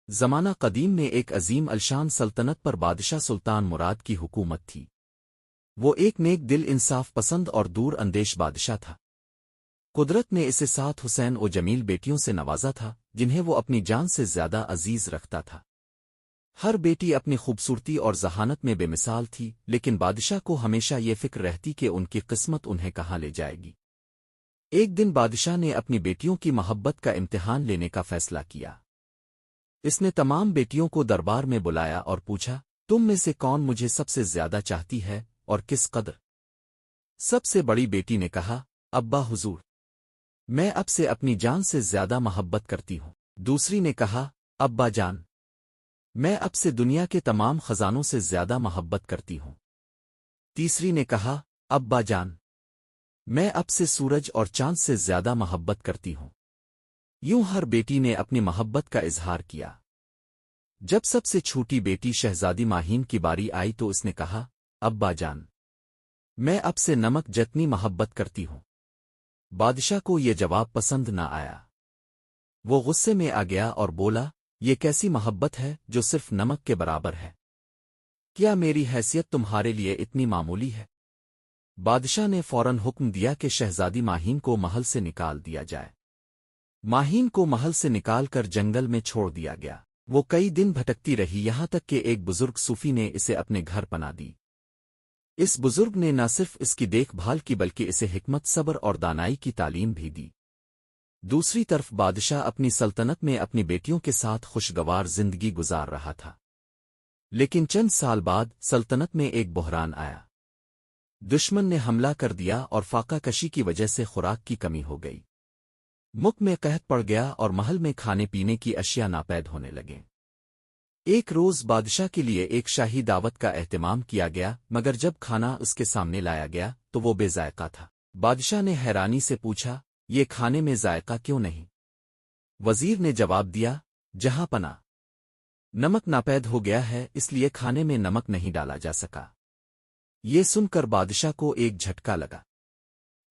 زمانہ قدیم میں ایک عظیم الشان سلطنت پر بادشاہ سلطان مراد کی حکومت تھی۔ وہ ایک نیک دل انصاف پسند اور دور اندیش بادشاہ تھا۔ قدرت نے اسے 7 حسین و جمیل بیٹیوں سے نوازا تھا جنہیں وہ اپنی جان سے زیادہ عزیز رکھتا تھا۔ ہر بیٹی اپنی خوبصورتی اور ذہانت میں بے مثال تھی، لیکن بادشاہ کو ہمیشہ یہ فکر رہتی کہ ان کی قسمت انہیں کہاں لے جائے گی۔ ایک دن بادشاہ نے اپنی بیٹیوں کی محبت کا امتحان لینے کا فیصلہ کیا۔ اس نے تمام بیٹیوں کو دربار میں بلایا اور پوچھا، تم میں سے کون مجھے سب سے زیادہ چاہتی ہے اور کس قدر؟ سب سے بڑی بیٹی نے کہا، ابا حضور، میں اب سے اپنی جان سے زیادہ محبت کرتی ہوں۔ دوسری نے کہا، ابا جان، میں اب سے دنیا کے تمام خزانوں سے زیادہ محبت کرتی ہوں۔ تیسری نے کہا، ابا جان، میں اب سے سورج اور چاند سے زیادہ محبت کرتی ہوں۔ یوں ہر بیٹی نے اپنی محبت کا اظہار کیا۔ جب سب سے چھوٹی بیٹی شہزادی ماہین کی باری آئی تو اس نے کہا، ابا جان، میں اب سے نمک جتنی محبت کرتی ہوں۔ بادشاہ کو یہ جواب پسند نہ آیا۔ وہ غصے میں آ گیا اور بولا، یہ کیسی محبت ہے جو صرف نمک کے برابر ہے؟ کیا میری حیثیت تمہارے لیے اتنی معمولی ہے؟ بادشاہ نے فوراً حکم دیا کہ شہزادی ماہین کو محل سے نکال دیا جائے۔ ماہین کو محل سے نکال کر جنگل میں چھوڑ دیا گیا۔ وہ کئی دن بھٹکتی رہی، یہاں تک کہ ایک بزرگ صوفی نے اسے اپنے گھر پناہ دی۔ اس بزرگ نے نہ صرف اس کی دیکھ بھال کی بلکہ اسے حکمت، صبر اور دانائی کی تعلیم بھی دی۔ دوسری طرف بادشاہ اپنی سلطنت میں اپنی بیٹیوں کے ساتھ خوشگوار زندگی گزار رہا تھا۔ لیکن چند سال بعد سلطنت میں ایک بحران آیا۔ دشمن نے حملہ کر دیا اور فاقہ کشی کی وجہ سے خوراک کی کمی ہو گئی۔ ملک میں قحط پڑ گیا اور محل میں کھانے پینے کی اشیاء ناپید ہونے لگیں۔ ایک روز بادشاہ کے لیے ایک شاہی دعوت کا اہتمام کیا گیا، مگر جب کھانا اس کے سامنے لایا گیا تو وہ بے ذائقہ تھا۔ بادشاہ نے حیرانی سے پوچھا، یہ کھانے میں ذائقہ کیوں نہیں؟ وزیر نے جواب دیا، جہاں پناہ، نمک ناپید ہو گیا ہے، اس لیے کھانے میں نمک نہیں ڈالا جا سکا۔ یہ سن کر بادشاہ کو ایک جھٹکا لگا۔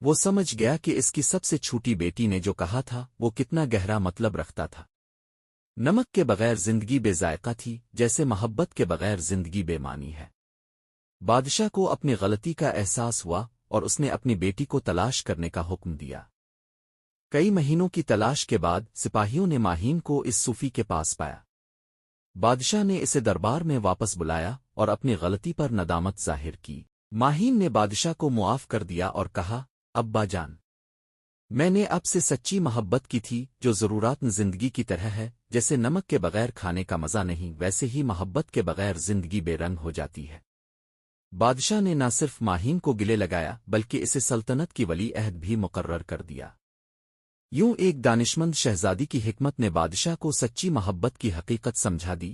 وہ سمجھ گیا کہ اس کی سب سے چھوٹی بیٹی نے جو کہا تھا وہ کتنا گہرا مطلب رکھتا تھا۔ نمک کے بغیر زندگی بے ذائقہ تھی، جیسے محبت کے بغیر زندگی بے معنی ہے۔ بادشاہ کو اپنی غلطی کا احساس ہوا اور اس نے اپنی بیٹی کو تلاش کرنے کا حکم دیا۔ کئی مہینوں کی تلاش کے بعد سپاہیوں نے ماہین کو اس صوفی کے پاس پایا۔ بادشاہ نے اسے دربار میں واپس بلایا اور اپنی غلطی پر ندامت ظاہر کی۔ ماہین نے بادشاہ کو معاف کر دیا اور کہا، ابا جان، میں نے اب سے سچی محبت کی تھی جو ضرورات زندگی کی طرح ہے، جیسے نمک کے بغیر کھانے کا مزہ نہیں، ویسے ہی محبت کے بغیر زندگی بے رنگ ہو جاتی ہے۔ بادشاہ نے نہ صرف ماہین کو گلے لگایا بلکہ اسے سلطنت کی ولی عہد بھی مقرر کر دیا۔ یوں ایک دانشمند شہزادی کی حکمت نے بادشاہ کو سچی محبت کی حقیقت سمجھا دی۔